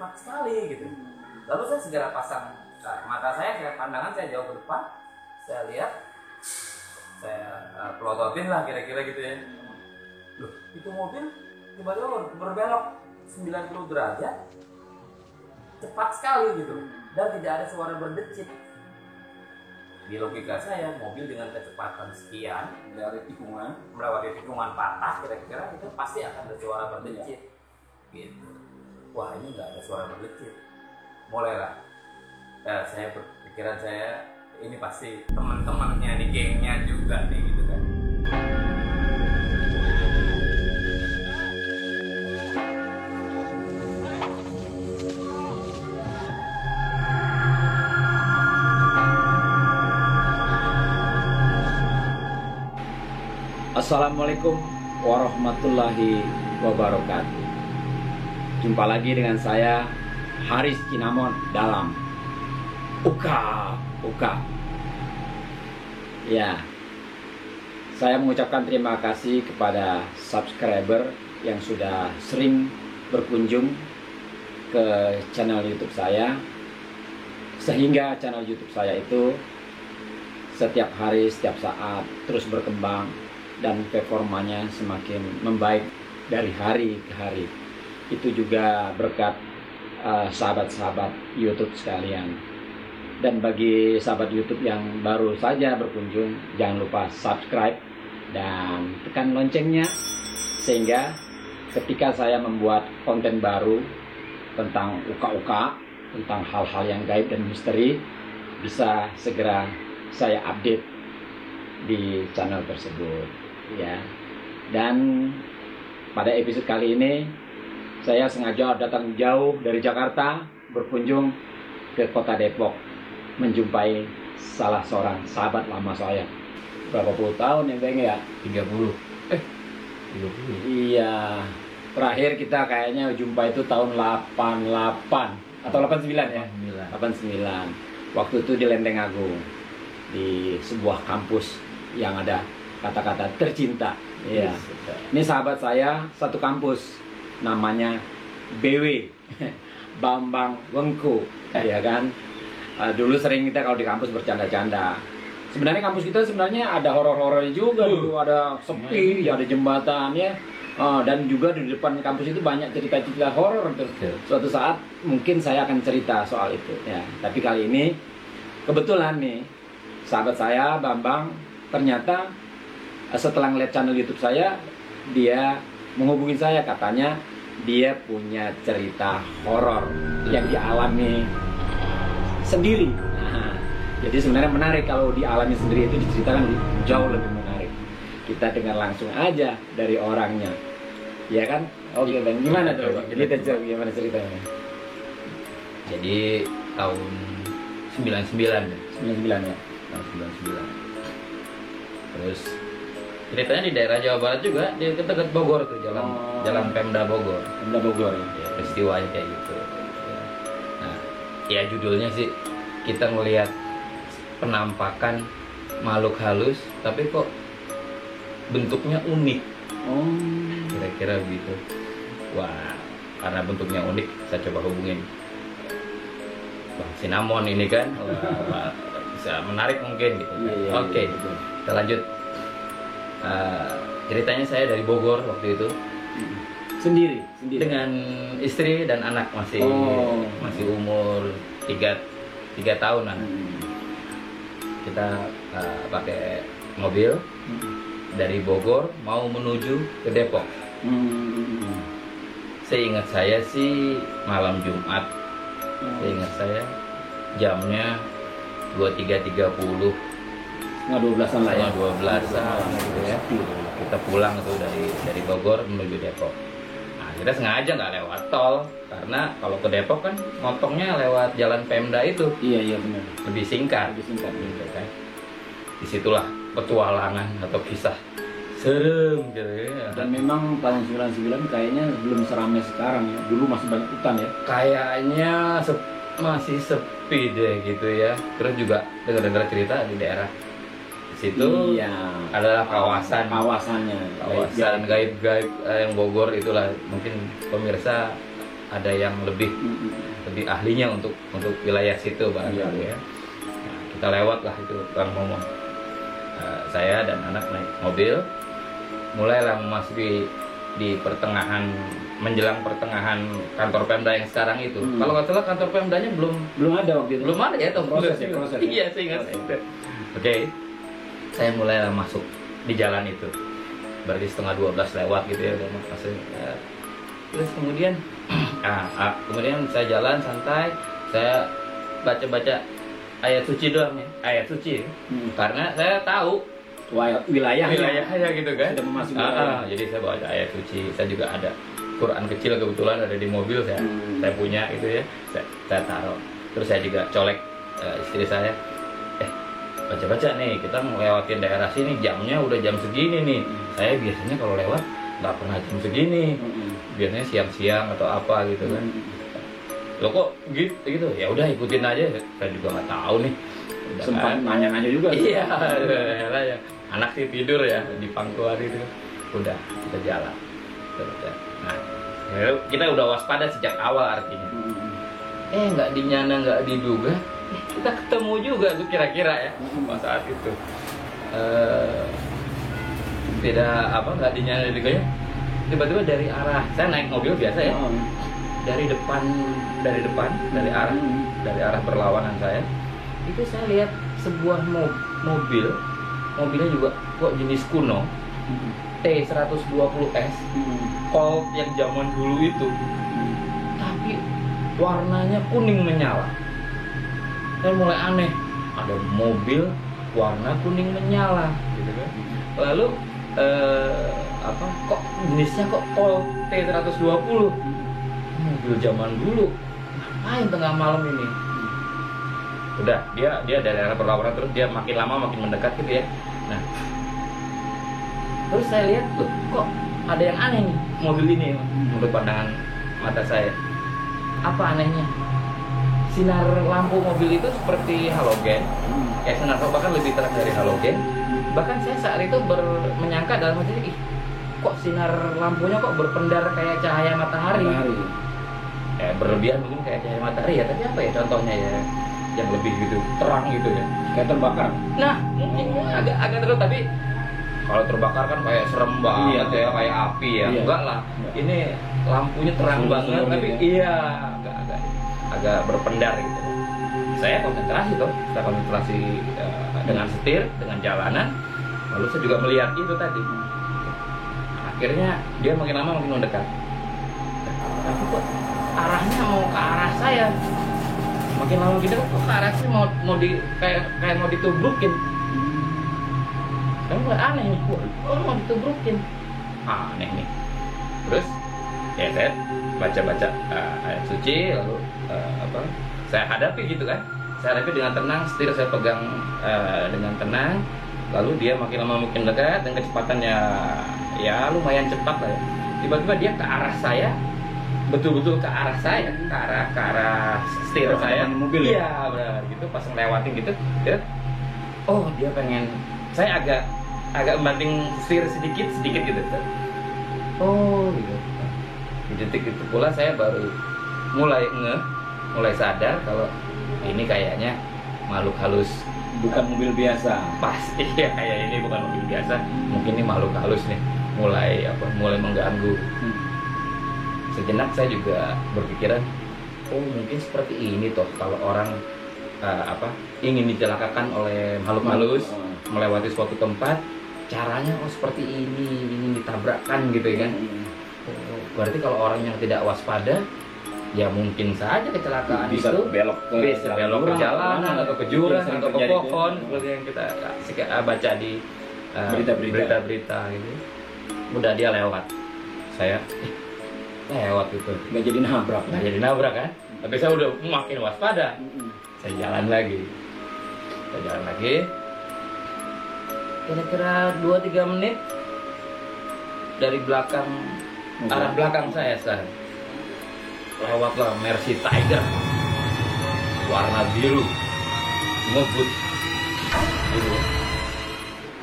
cepat sekali gitu. Lalu saya segera pasang mata saya pandangan saya jauh ke depan, saya lihat, saya pelototin lah kira-kira gitu ya. Loh, itu mobil tiba-tiba berbelok 90 derajat, cepat sekali gitu, dan tidak ada suara berdecit. Di logika saya, mobil dengan kecepatan sekian dari tikungan melewati tikungan patah kira-kira itu pasti akan ada suara berdecit. Gitu. Wah, ini nggak ada suara berdecit. Mulailah saya berpikiran saya ini pasti teman-temannya nih, gengnya juga nih gitu kan. Assalamualaikum warahmatullahi wabarakatuh. Jumpa lagi dengan saya Haris Kinamon dalam Uka. Ya, saya mengucapkan terima kasih kepada subscriber yang sudah sering berkunjung ke channel YouTube saya, sehingga channel YouTube saya itu setiap hari, setiap saat terus berkembang dan performanya semakin membaik dari hari ke hari. Itu juga berkat sahabat-sahabat YouTube sekalian. Dan bagi sahabat YouTube yang baru saja berkunjung, jangan lupa subscribe dan tekan loncengnya, sehingga ketika saya membuat konten baru tentang uka-uka, tentang hal-hal yang gaib dan misteri, bisa segera saya update di channel tersebut ya. Dan pada episode kali ini saya sengaja datang jauh dari Jakarta, berkunjung ke kota Depok, menjumpai salah seorang sahabat lama saya. Berapa puluh tahun ya Bang ya? 30. 30. Iya, terakhir kita kayaknya jumpa itu tahun 88 atau 89 ya? 89. Waktu itu di Lenteng Agung, di sebuah kampus yang ada kata-kata tercinta. Iya. Ini sahabat saya satu kampus, namanya BW, Bambang Wengku, ya kan. Dulu sering kita kalau di kampus bercanda-canda. Sebenarnya kampus kita sebenarnya ada horor-horornya juga dulu, ada sepi, ada jembatan ya. Dan juga di depan kampus itu banyak cerita-cerita horor. Suatu saat mungkin saya akan cerita soal itu ya. Tapi kali ini kebetulan nih, sahabat saya Bambang ternyata setelah ngeliat channel YouTube saya, dia menghubungi saya, katanya dia punya cerita horor yang dialami sendiri. Nah, jadi sebenarnya menarik kalau dialami sendiri itu diceritakan jauh lebih menarik. Kita dengar langsung aja dari orangnya, ya kan? Oke, dan gimana tuh? Kita coba gimana ceritanya? Jadi tahun 99 ya. 99 ya. Tahun 99. Terus ceritanya di daerah Jawa Barat juga, di dekat Bogor tuh, jalan Pemda Bogor. Pemda Bogor ya. Ya, peristiwanya kayak gitu. Nah, ya judulnya sih kita ngelihat penampakan makhluk halus, tapi kok bentuknya unik. Kira-kira begitu. Wah, karena bentuknya unik, saya coba hubungin Bang Sinamon ini kan. Wah, bisa menarik mungkin gitu. Iya, Oke, betul. kita lanjut. Ceritanya saya dari Bogor waktu itu, Sendiri. dengan istri dan anak masih umur 3 tahunan. Kita pakai mobil dari Bogor mau menuju ke Depok. Seingat saya sih malam Jumat. Seingat saya jamnya 23.30. Nggak 12-an lah ya. 12-an gitu ya. Kita pulang tuh dari Bogor menuju Depok. Nah, kita sengaja nggak lewat tol, karena kalau ke Depok kan motongnya lewat jalan Pemda itu. Iya benar. Lebih singkat gitu kan. Disitulah petualangan atau kisah serem gitu ya. Dan memang tahun 99 kayaknya belum seramai sekarang ya. Dulu masih banyak hutan ya. Kayaknya masih sepi deh gitu ya. Terus juga dengar-dengar cerita di daerah situ adalah kawasan gaib-gaib yang Bogor itulah. Mungkin pemirsa ada yang lebih ahlinya untuk wilayah situ barangkali ya. Nah, kita lewat lah itu Bang Momon. Saya dan anak naik mobil, mulailah memasuki di pertengahan, menjelang pertengahan kantor Pemda yang sekarang itu. Kalau nggak salah kantor Pemdanya belum ada waktu itu. Belum ada ya, proses. Iya, saya ingat itu. Oke, saya mulailah masuk di jalan itu. Berarti 11:30 lewat gitu ya, udah masuk. Terus kemudian, kemudian saya jalan santai, saya baca-baca ayat suci doang ya, ayat suci. Karena saya tahu wilayahnya gitu kan. Sudah memasuki jadi saya bawa ayat suci. Saya juga ada Quran kecil kebetulan ada di mobil, saya punya gitu ya. Saya taruh. Terus saya juga colek istri saya. Baca-baca nih, kita ngelewatin daerah sini, jamnya udah jam segini nih. Saya biasanya kalau lewat nggak pernah jam segini. Biasanya siang-siang atau apa gitu kan. Loh kok gitu? Ya udah ikutin aja. Saya juga nggak tahu nih. Udah sempat nanya-nanya juga. Iya, ya. Anak sih tidur ya di pangkuan itu. Udah kita jalan. Nah, kita udah waspada sejak awal artinya. Nggak dinyana nggak diduga, kita ketemu juga tuh kira-kira ya pas saat itu. Nggak dinyana diduga ya. Tiba-tiba dari arah, saya naik mobil biasa ya. Dari arah berlawanan saya, itu saya lihat sebuah mobilnya juga kok jenis kuno, T120S, Colt yang zaman dulu itu, tapi warnanya kuning menyala. Saya mulai aneh, ada mobil warna kuning menyala, gitu kan? Lalu kok jenisnya kok Colt T120, mobil zaman dulu, ngapain tengah malam ini? Udah, dia dari arah berlawanan, terus dia makin lama makin mendekat gitu ya. Nah, terus saya lihat tuh, kok ada yang aneh nih mobil ini menurut pandangan mata saya. Apa anehnya? Sinar lampu mobil itu seperti halogen, kayak sinar bahkan lebih terang dari halogen. Bahkan saya saat itu menyangka dalam hati, kok sinar lampunya kok berpendar kayak cahaya matahari. Berlebihan mungkin kayak cahaya matahari ya, tapi apa ya contohnya ya yang lebih gitu terang gitu ya, kayak terbakar. Nah, mungkin agak terus, tapi kalau terbakar kan kayak serem banget ya, kayak api ya. Enggak lah, ini lampunya terang banget, tapi agak berpendar gitu. Saya konsentrasi dengan setir, dengan jalanan, lalu saya juga melihat itu tadi. Akhirnya dia makin lama makin mendekat. Tapi kok arahnya mau ke arah saya? Makin lama gitu kok ke arah saya mau ditubrukin. Kan mulai aneh nih, mau ditubrukin. Aneh nih. Terus ya saya baca-baca ayat suci, lalu saya hadapi gitu kan. Saya hadapi dengan tenang, setir saya pegang dengan tenang. Lalu dia makin lama makin dekat dan kecepatannya ya lumayan cepat lah ya. Tiba-tiba dia ke arah saya, betul-betul ke arah saya, ke arah setir saya. Mobil ya? Iya benar gitu. Pas ngelewatin gitu, dia pengen. Saya agak membanting setir sedikit gitu. Gitu. Di detik itu pula saya baru mulai sadar kalau ini kayaknya makhluk halus, bukan mobil biasa. Pasti ya, kayak ini bukan mobil biasa, mungkin ini makhluk halus nih, mulai mengganggu. Sejenak saya juga berpikiran, mungkin seperti ini toh kalau orang ingin dicelakakan oleh makhluk halus, melewati suatu tempat, caranya seperti ini, ingin ditabrakkan gitu ya kan. Berarti kalau orang yang tidak waspada, ya mungkin saja kecelakaan bisa itu belok ke jalanan atau ke jurang atau ke pohon, seperti yang kita baca di berita-berita gitu. Udah dia lewat, saya lewat gitu, nggak jadi nabrak kan? Tapi saya udah makin waspada. Saya jalan lagi. Kira-kira 2-3 menit dari belakang, arah belakang saya sekarang, lewatlah Mercy Tiger warna biru ngebut gitu.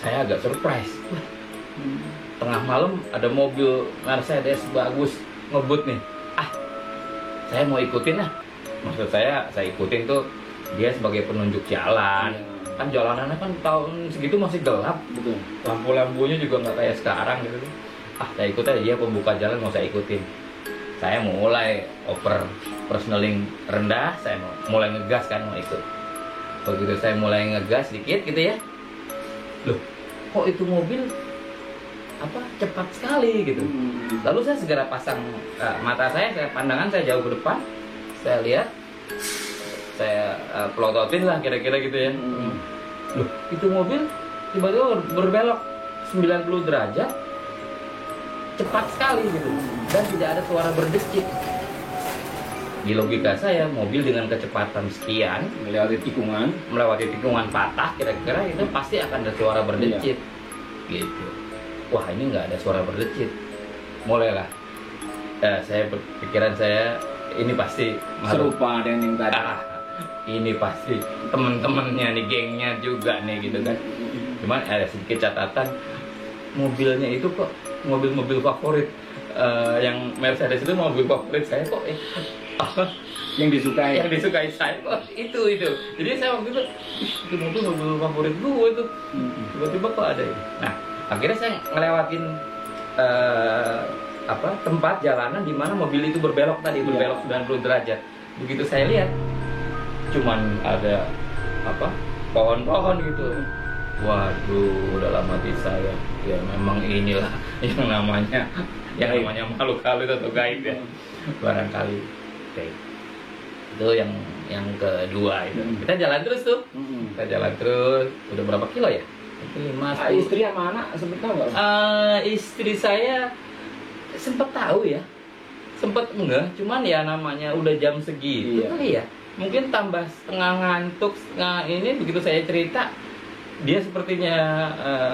Saya agak surprise. Tengah malam ada mobil Mercedes bagus ngebut nih. saya mau ikutin lah. Maksud saya ikutin tuh dia sebagai penunjuk jalan. Kan jalanannya kan tahun segitu masih gelap. Betul. Lampu-lampunya juga nggak kayak sekarang gitu. Saya ikut aja, dia pembuka jalan mau saya ikutin. Saya mulai personaling rendah, saya mulai ngegas kan mau ikut. Begitu saya mulai ngegas dikit gitu ya, loh kok itu mobil cepat sekali gitu. Lalu saya segera pasang mata saya pandangan saya jauh ke depan, saya lihat, saya pelototin lah kira-kira gitu ya. Loh itu mobil tiba-tiba berbelok 90 derajat cepat sekali gitu, dan tidak ada suara berdecit. Di logika saya, mobil dengan kecepatan sekian melewati tikungan patah, kira-kira itu pasti akan ada suara berdecit. Gitu. Wah ini nggak ada suara berdecit. Mulailah saya berpikiran saya ini pasti serupa dengan yang tadi. Ini pasti teman-temannya nih, gengnya juga nih gitu kan. Cuman ada sedikit catatan, mobilnya itu kok mobil-mobil favorit. Yang Mercedes itu mobil favorit saya kok yang disukai saya kok itu. Jadi saya waktu itu mobil favorit gue itu tiba-tiba kok ada ini. Nah akhirnya saya ngelewatin tempat jalanan di mana mobil itu berbelok tadi, berbelok 90 derajat. Begitu saya lihat cuman ada pohon-pohon gitu. Waduh, dalam hati saya, ya memang inilah yang namanya makhluk halus atau gaib ya, barangkali. Oke. Itu yang kedua itu. Kita jalan terus tuh. Kita jalan terus. Udah berapa kilo ya? 5. Istri sama anak sempet tahu nggak? Istri saya sempet tahu ya. Sempet enggak, cuman ya namanya udah jam segitu kali ya. Mungkin tambah setengah ngantuk, setengah ini begitu saya cerita dia sepertinya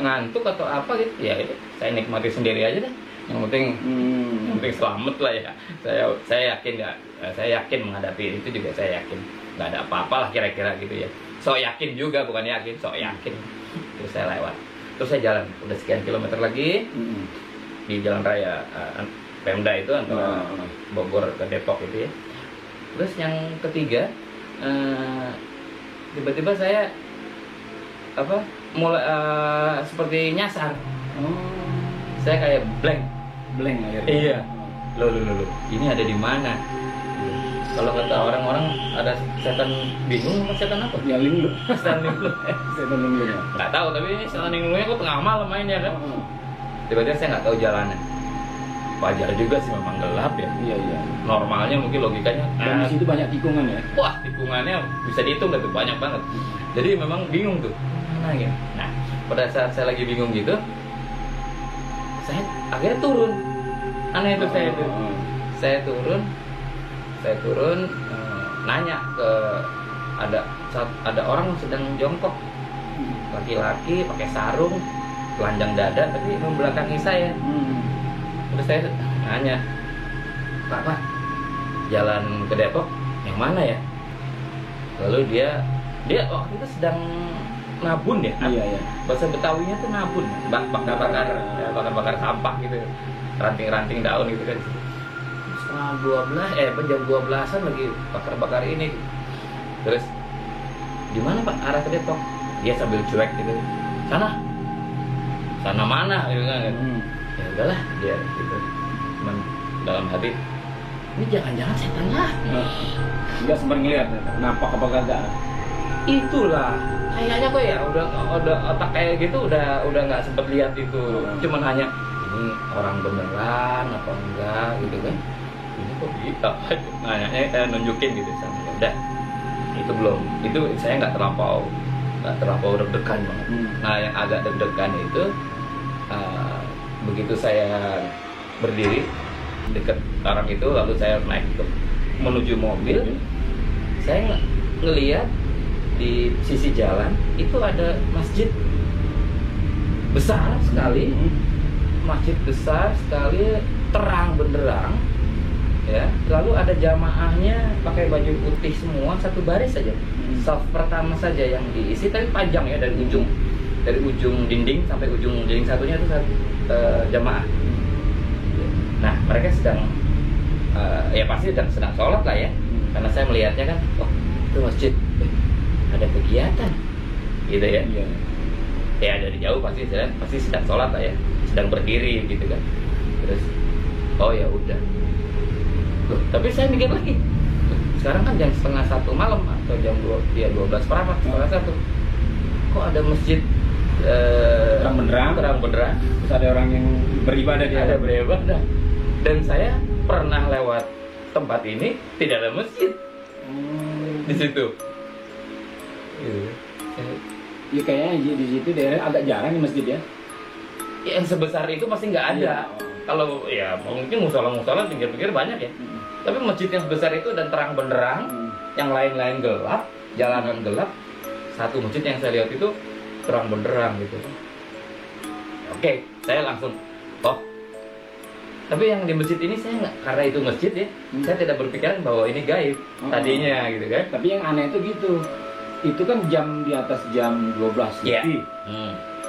ngantuk atau apa gitu ya, saya nikmati sendiri aja deh. Yang penting selamat lah ya. Saya yakin menghadapi itu juga, saya yakin nggak ada apa-apa lah kira-kira gitu ya. So yakin juga, bukan yakin, so yakin. Terus saya lewat, terus saya jalan udah sekian kilometer lagi di jalan raya Pemda itu antara Bogor ke Depok itu ya. Terus yang ketiga tiba-tiba saya mulai seperti nyasar. Saya kayak blank akhirnya. Iya. Loh. Ini ada di mana? Kalau kata orang-orang ada setan bingung apa setan apa? Ya linglung. Setan linglung. Setan linglung. Nggak tahu, tapi ini setan linglungnya kok tengah malam mainnya kan. Tiba-tiba saya nggak tahu jalannya. Wajar juga sih, memang gelap ya. Iya. Normalnya mungkin logikanya. Dan di situ banyak tikungan ya. Wah, tikungannya bisa dihitung gitu, banyak banget. Jadi memang bingung tuh. Ya. Nah, pada saat saya lagi bingung gitu, saya akhirnya turun. Aneh itu saya turun, nanya ke ada orang sedang jongkok, laki-laki pakai sarung, telanjang dada, tapi membelakangi saya. Terus saya nanya, Pak, jalan ke Depok yang mana ya? Lalu dia waktu itu sedang nabun ya. Iya. Bahasa Betawinya tuh nabun, bakar sampah gitu, ranting-ranting daun gitu kan. Setengah 12, jam 12-an lagi bakar ini. Terus di mana Pak arah ke Depok? Dia sambil cuek gitu. Sana mana gitu kan. Ya udahlah dia gitu. Cuman dalam hati, ini jangan-jangan setan lah. Nggak sempat ngeliat, nampak apa kagak? Itulah kayaknya kok ya udah otak kayak gitu udah nggak sempet lihat itu. Cuman hanya ini orang beneran apa enggak gitu kan. Ini kok bisa nanya nunjukin gitu sama. Udah itu saya nggak terlampau deg-degan banget. Nah yang agak deg-degan itu begitu saya berdiri dekat orang itu, lalu saya naik menuju mobil, saya ngelihat di sisi jalan itu ada masjid besar sekali, terang benderang ya. Lalu ada jamaahnya pakai baju putih semua, satu baris saja, saf pertama saja yang diisi, tapi panjang ya, dari ujung dinding sampai ujung dinding satunya itu jamaah. Nah mereka sedang ya pasti sedang sholat lah ya, karena saya melihatnya kan, oh itu masjid, ada kegiatan, gitu ya. Iya. Ya dari jauh pasti sedang sholat lah ya, sedang berdiri gitu kan. Terus oh ya udah. Loh, tapi saya mikir lagi, sekarang kan jam 1:30 malam atau jam 12 seperempat, setengah 1. Kok ada masjid terang benderang, Terus ada orang yang beribadah di ada dalam. beribadah. Dan saya pernah lewat tempat ini tidak ada masjid di situ. Gitu. Ya kayaknya di situ daerah agak jarang nih masjid ya. Yang sebesar itu pasti nggak ada. Iya. Kalau ya mungkin musola-musola pinggir-pinggir banyak ya. Tapi masjid yang sebesar itu dan terang benderang, yang lain-lain gelap, jalanan gelap. Satu masjid yang saya lihat itu terang benderang gitu. Oke, saya langsung, oh. Tapi yang di masjid ini saya nggak, karena itu masjid ya, saya tidak berpikiran bahwa ini gaib tadinya gitu kan. Tapi yang aneh itu gitu. Itu kan jam di atas jam 12 Iya. lebih.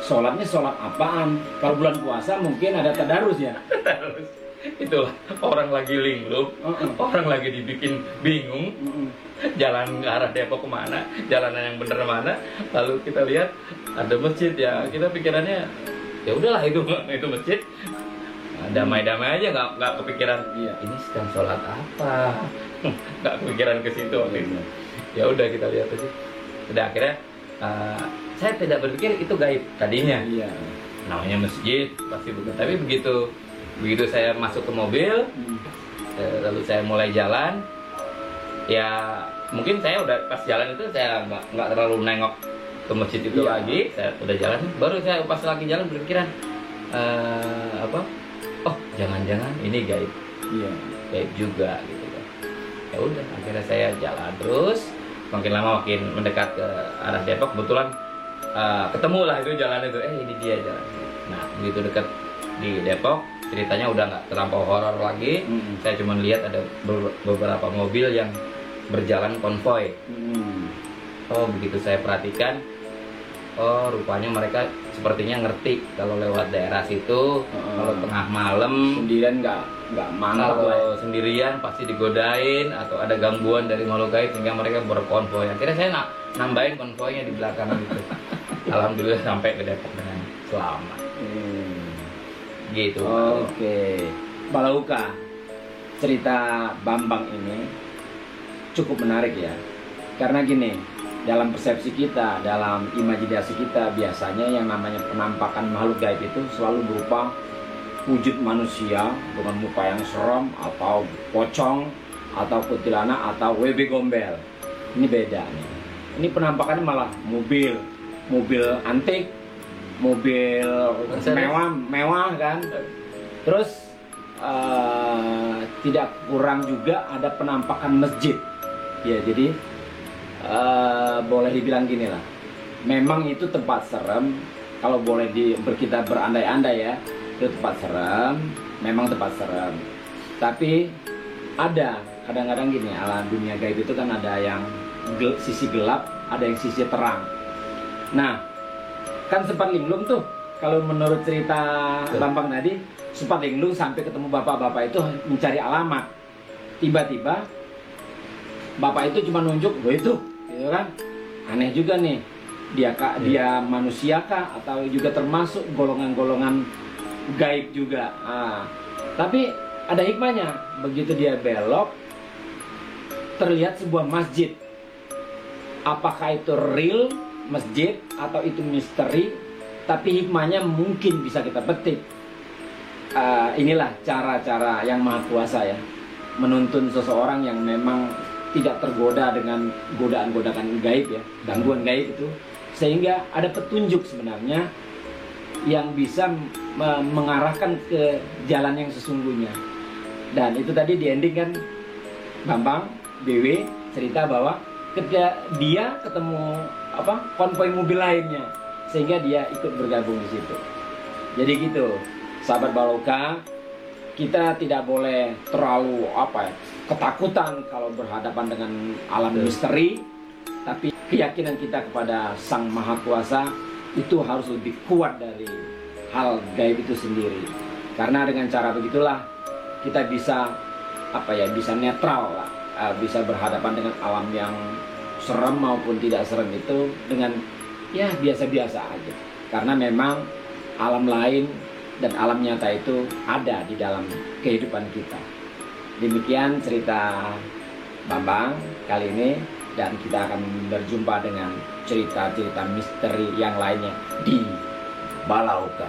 Sholatnya sholat apaan? Kalau bulan puasa mungkin ada tadarus ya. Terus itulah orang lagi linglung, orang lagi dibikin bingung. Jalan ke arah Depok kemana, jalanan yang bener mana, lalu kita lihat ada masjid ya, kita pikirannya ya udahlah itu masjid, damai-damai aja, nggak kepikiran ini sedang sholat apa, nggak kepikiran ke situ waktu itu. Ya udah kita lihat aja, udah akhirnya saya tidak berpikir itu gaib tadinya, namanya masjid pasti bukan. Tapi begitu saya masuk ke mobil, lalu saya mulai jalan. Ya mungkin saya udah pas jalan itu saya nggak terlalu nengok ke masjid itu lagi, saya udah jalan, baru saya pas lagi jalan berpikiran apa? Oh jangan-jangan ini gaib, gaib juga gitu kan. Ya udah akhirnya saya jalan terus, makin lama makin mendekat ke arah Depok, kebetulan ketemu lah itu jalan itu, ini dia jalan. Nah begitu dekat di Depok, ceritanya udah nggak terlampau horor lagi. Saya cuma lihat ada beberapa mobil yang berjalan konvoy. Oh begitu saya perhatikan, oh rupanya mereka sepertinya ngerti kalau lewat daerah situ, kalau tengah malam Sendirian nggak mantap lah. kalau sendirian pasti digodain atau ada gangguan dari makhluk gaib sehingga mereka berkonvoy. Akhirnya saya nambahin konvoynya di belakang itu. Alhamdulillah sampai ke Depok dengan selamat. Gitu. Oke. Balauka, cerita Bambang ini cukup menarik ya. Karena gini, dalam persepsi kita, dalam imajinasi kita, biasanya yang namanya penampakan makhluk gaib itu selalu berupa wujud manusia dengan muka yang serem, atau pocong, atau kuntilanak, atau WB gombel. Ini beda nih. Ini penampakannya malah mobil antik, mobil mewah kan. Terus tidak kurang juga ada penampakan masjid. Ya jadi boleh dibilang gini lah, memang itu tempat serem. Kalau boleh kita berandai-andai ya, itu tempat serem, memang tempat serem. Tapi ada kadang-kadang gini, alam dunia gaib itu kan ada yang sisi gelap, ada yang sisi terang. Nah kan sempat linglung tuh, kalau menurut cerita Bambang tadi, sempat linglung sampai ketemu bapak-bapak itu mencari alamat. Tiba-tiba bapak itu cuma nunjuk, itu gitu kan. Aneh juga nih, dia manusia kah atau juga termasuk golongan-golongan gaib juga. Tapi ada hikmahnya. Begitu dia belok, terlihat sebuah masjid. Apakah itu real masjid atau itu misteri? Tapi hikmahnya mungkin bisa kita petik. Inilah cara-cara yang maha kuasa ya, menuntun seseorang yang memang tidak tergoda dengan godaan-godaan gaib ya, gangguan gaib itu, sehingga ada petunjuk sebenarnya yang bisa mengarahkan ke jalan yang sesungguhnya. Dan itu tadi di ending kan Bambang BW cerita bahwa ketika dia ketemu konvoy mobil lainnya, sehingga dia ikut bergabung di situ. Jadi gitu, sahabat Balauka, kita tidak boleh terlalu ketakutan kalau berhadapan dengan alam misteri, tapi keyakinan kita kepada Sang Maha Kuasa itu harus lebih kuat dari hal gaib itu sendiri. Karena dengan cara begitulah kita bisa apa ya, bisa netral lah, bisa berhadapan dengan alam yang serem maupun tidak serem itu dengan ya biasa-biasa aja. Karena memang alam lain dan alam nyata itu ada di dalam kehidupan kita. Demikian cerita Bambang kali ini, dan kita akan berjumpa dengan cerita-cerita misteri yang lainnya di Balauka.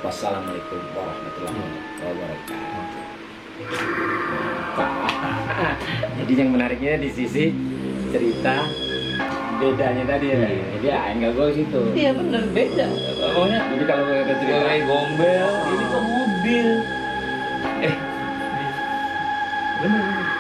Wassalamualaikum warahmatullahi wabarakatuh. Jadi yang menariknya di sisi cerita bedanya tadi ya. Jadi enggak gue situ. Iya benar, beda. Pokoknya jadi kalau ada cerita Kayak gombel, ini kok mobil. bener.